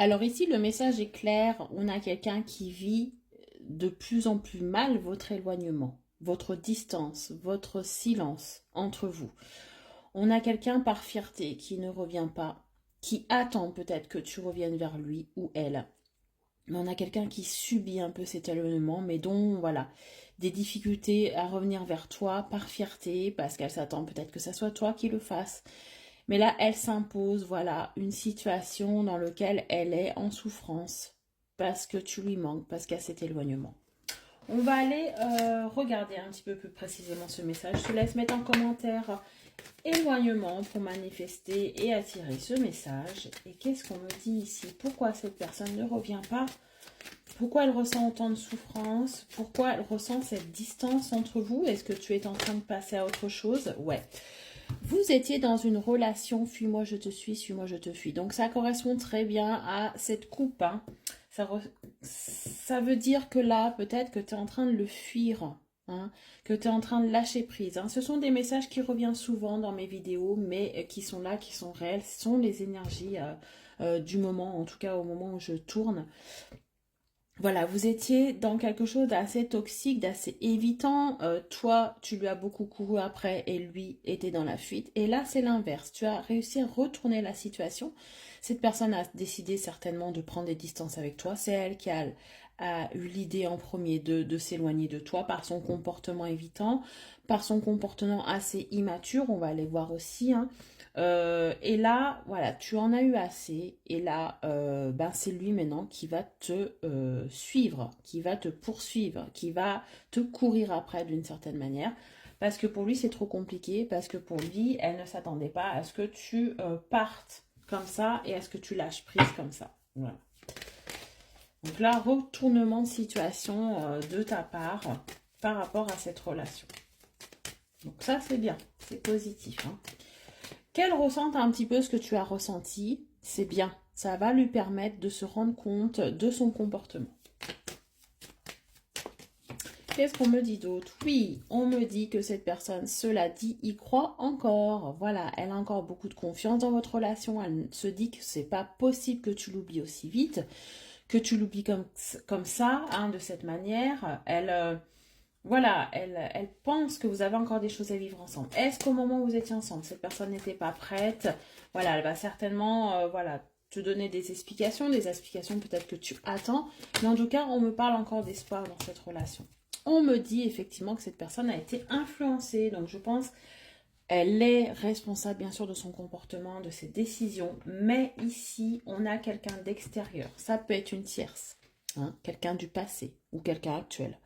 Alors ici, le message est clair. On a quelqu'un qui vit de plus en plus mal votre éloignement, votre distance, votre silence entre vous. On a quelqu'un par fierté qui ne revient pas, qui attend peut-être que tu reviennes vers lui ou elle. Mais on a quelqu'un qui subit un peu cet éloignement, mais dont, voilà, des difficultés à revenir vers toi par fierté, parce qu'elle s'attend peut-être que ça soit toi qui le fasse. Mais là, elle s'impose, voilà, une situation dans laquelle elle est en souffrance, parce que tu lui manques, parce qu'il y a cet éloignement. On va aller regarder un petit peu plus précisément ce message. Je te laisse mettre en commentaire éloignement pour manifester et attirer ce message. Et qu'est-ce qu'on me dit ici? Pourquoi cette personne ne revient pas? Pourquoi elle ressent autant de souffrance? Pourquoi elle ressent cette distance entre vous? Est-ce que tu es en train de passer à autre chose? Ouais. Vous étiez dans une relation fuis-moi je te suis-moi je te fuis. Donc ça correspond très bien à cette coupe. Hein. Ça veut dire que là, peut-être que tu es en train de le fuir. Hein, que tu es en train de lâcher prise. Hein. Ce sont des messages qui reviennent souvent dans mes vidéos, mais qui sont là, qui sont réels. Ce sont les énergies du moment, en tout cas au moment où je tourne. Voilà, vous étiez dans quelque chose d'assez toxique, d'assez évitant. Toi, tu lui as beaucoup couru après et lui était dans la fuite. Et là, c'est l'inverse. Tu as réussi à retourner la situation. Cette personne a décidé certainement de prendre des distances avec toi. C'est elle qui a eu l'idée en premier de s'éloigner de toi par son comportement évitant, par son comportement assez immature. On va aller voir aussi, hein. Et là, voilà, tu en as eu assez. Et là, ben c'est lui maintenant qui va te suivre, qui va te poursuivre, qui va te courir après d'une certaine manière. Parce que pour lui, c'est trop compliqué. Parce que pour lui, elle ne s'attendait pas à ce que tu partes comme ça et à ce que tu lâches prise comme ça. Voilà. Donc là, retournement de situation de ta part par rapport à cette relation. Donc ça, c'est bien. C'est positif, hein. Qu'elle ressente un petit peu ce que tu as ressenti, c'est bien. Ça va lui permettre de se rendre compte de son comportement. Qu'est-ce qu'on me dit d'autre? Oui, on me dit que cette personne, cela dit, y croit encore. Voilà, elle a encore beaucoup de confiance dans votre relation. Elle se dit que c'est pas possible que tu l'oublies aussi vite, que tu l'oublies comme ça, hein, de cette manière. Voilà, elle pense que vous avez encore des choses à vivre ensemble. Est-ce qu'au moment où vous étiez ensemble, cette personne n'était pas prête? Voilà, elle va certainement voilà, te donner des explications peut-être que tu attends. Mais en tout cas, on me parle encore d'espoir dans cette relation. On me dit effectivement que cette personne a été influencée. Donc je pense elle est responsable bien sûr de son comportement, de ses décisions. Mais ici, on a quelqu'un d'extérieur. Ça peut être une tierce, hein, quelqu'un du passé ou quelqu'un actuel.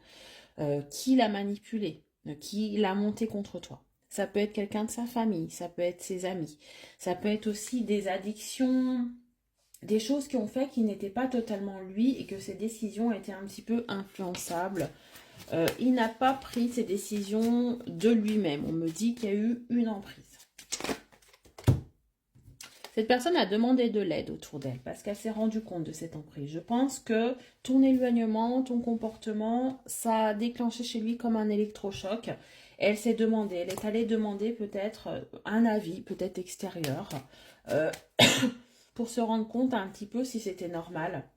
Qui l'a manipulé, qui l'a monté contre toi. Ça peut être quelqu'un de sa famille, ça peut être ses amis, ça peut être aussi des addictions, des choses qui ont fait qu'il n'était pas totalement lui et que ses décisions étaient un petit peu influençables. Il n'a pas pris ses décisions de lui-même. On me dit qu'il y a eu une emprise. Cette personne a demandé de l'aide autour d'elle parce qu'elle s'est rendue compte de cette emprise. Je pense que ton éloignement, ton comportement, ça a déclenché chez lui comme un électrochoc. Elle s'est demandé, elle est allée demander peut-être un avis, peut-être extérieur, euh, pour se rendre compte un petit peu si c'était normal.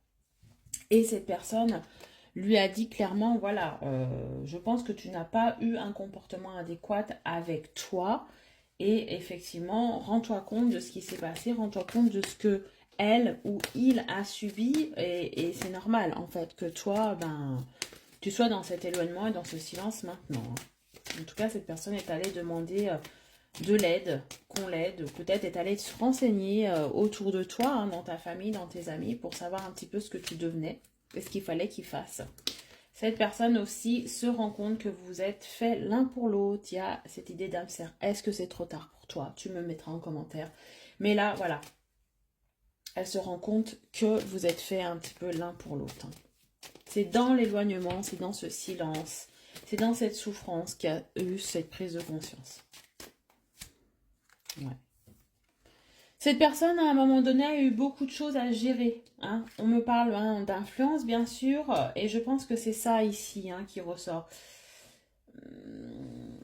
Et cette personne lui a dit clairement, voilà, je pense que tu n'as pas eu un comportement adéquat avec toi. Et effectivement, rends-toi compte de ce qui s'est passé, rends-toi compte de ce que elle ou il a subi. Et c'est normal, en fait, que toi, ben, tu sois dans cet éloignement et dans ce silence maintenant. En tout cas, cette personne est allée demander de l'aide, qu'on l'aide, ou peut-être est allée se renseigner autour de toi, hein, dans ta famille, dans tes amis, pour savoir un petit peu ce que tu devenais et ce qu'il fallait qu'il fasse. Cette personne aussi se rend compte que vous êtes fait l'un pour l'autre. Il y a cette idée d'âme sœur. Est-ce que c'est trop tard pour toi? Tu me mettras en commentaire. Mais là, voilà. Elle se rend compte que vous êtes fait un petit peu l'un pour l'autre. C'est dans l'éloignement, c'est dans ce silence, c'est dans cette souffrance qu'il y a eu cette prise de conscience. Ouais. Cette personne, à un moment donné, a eu beaucoup de choses à gérer. Hein. On me parle hein, d'influence, bien sûr, et je pense que c'est ça ici hein, qui ressort.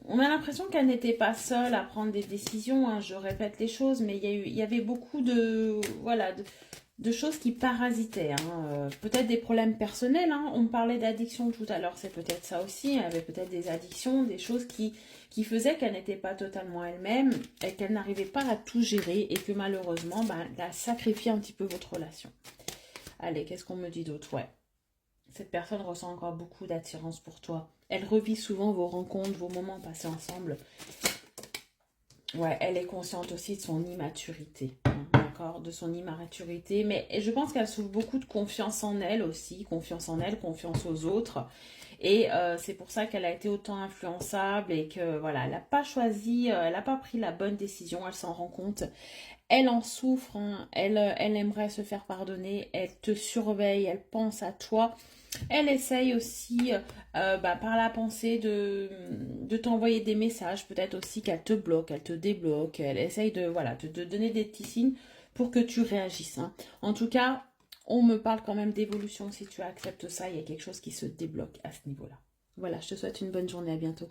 On a l'impression qu'elle n'était pas seule à prendre des décisions. Hein, je répète les choses, mais il y avait beaucoup de... Voilà, de choses qui parasitaient. Hein. Peut-être des problèmes personnels. Hein. On me parlait d'addiction tout à l'heure, c'est peut-être ça aussi. Elle avait peut-être des addictions, des choses qui faisaient qu'elle n'était pas totalement elle-même et qu'elle n'arrivait pas à tout gérer et que malheureusement, ben, elle a sacrifié un petit peu votre relation. Allez, qu'est-ce qu'on me dit d'autre? Ouais. Cette personne ressent encore beaucoup d'attirance pour toi. Elle revit souvent vos rencontres, vos moments passés ensemble. Ouais, elle est consciente aussi de son immaturité. Hein, d'accord, de son immaturité. Mais je pense qu'elle souffre beaucoup de confiance en elle aussi. Confiance en elle, confiance aux autres. Et c'est pour ça qu'elle a été autant influençable et que voilà, elle n'a pas choisi, elle n'a pas pris la bonne décision. Elle s'en rend compte. Elle en souffre, hein. Elle aimerait se faire pardonner. Elle te surveille, elle pense à toi. Elle essaye aussi, par la pensée, de t'envoyer des messages. Peut-être aussi qu'elle te bloque, elle te débloque. Elle essaye de, voilà, de te donner des petits signes pour que tu réagisses. Hein. En tout cas, on me parle quand même d'évolution. Si tu acceptes ça, il y a quelque chose qui se débloque à ce niveau-là. Voilà, je te souhaite une bonne journée. À bientôt.